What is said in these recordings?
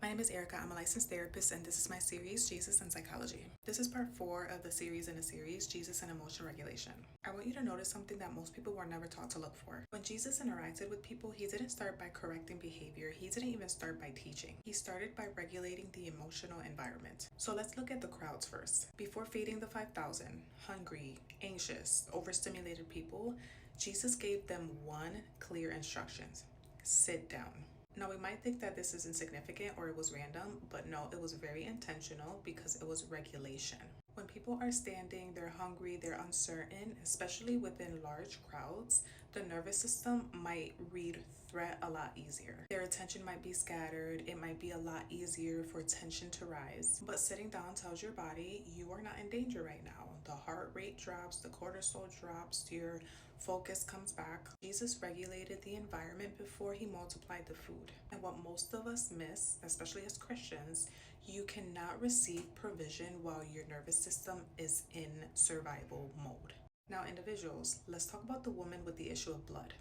My name is Erica. I'm a licensed therapist, and this is my series, Jesus and Psychology. This is part 4 of the series in a series, Jesus and Emotion Regulation. I want you to notice something that most people were never taught to look for. When Jesus interacted with people, he didn't start by correcting behavior. He didn't even start by teaching. He started by regulating the emotional environment. So let's look at the crowds first. Before feeding the 5,000, hungry, anxious, overstimulated people, Jesus gave them one clear instructions: sit down. Now, we might think that this is insignificant or it was random, but no, it was very intentional because it was regulation. When people are standing, they're hungry, they're uncertain, especially within large crowds, the nervous system might read threat a lot easier. Their attention might be scattered, it might be a lot easier for tension to rise. But sitting down tells your body you are not in danger right now. The heart rate drops, the cortisol drops, your focus comes back. Jesus regulated the environment before he multiplied the food. And what most of us miss, especially as Christians, you cannot receive provision while your nervous system is in survival mode. Now, individuals, let's talk about the woman with the issue of blood.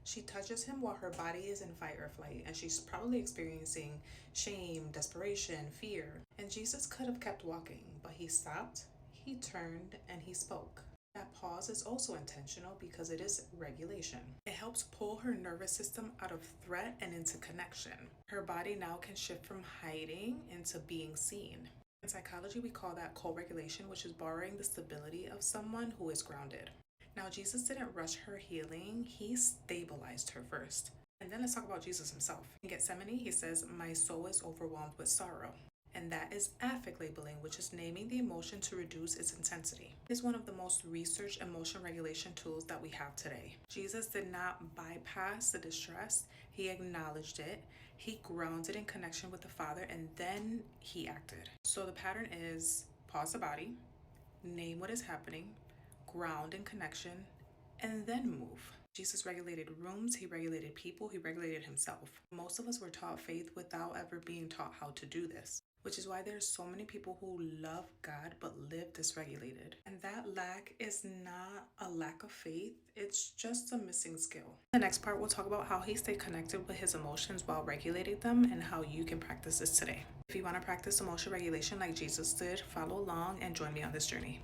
She touches him while her body is in fight or flight, and she's probably experiencing shame, desperation, fear. And Jesus could have kept walking, but he stopped, he turned, and he spoke. That pause is also intentional because it is regulation. It helps pull her nervous system out of threat and into connection. Her body now can shift from hiding into being seen. In psychology, we call that co-regulation, which is borrowing the stability of someone who is grounded. Now, Jesus didn't rush her healing, he stabilized her first. And then let's talk about Jesus himself. In Gethsemane, he says, "My soul is overwhelmed with sorrow." And that is affect labeling, which is naming the emotion to reduce its intensity. It is one of the most researched emotion regulation tools that we have today. Jesus did not bypass the distress, he acknowledged it, he grounded in connection with the Father, and then he acted. So the pattern is pause the body, name what is happening, ground in connection, and then move. Jesus regulated rooms, he regulated people, he regulated himself. Most of us were taught faith without ever being taught how to do this, which is why there's so many people who love God but live dysregulated. And that lack is not a lack of faith, it's just a missing skill. The next part, we'll talk about how he stayed connected with his emotions while regulating them and how you can practice this today. If you want to practice emotion regulation like Jesus did, follow along and join me on this journey.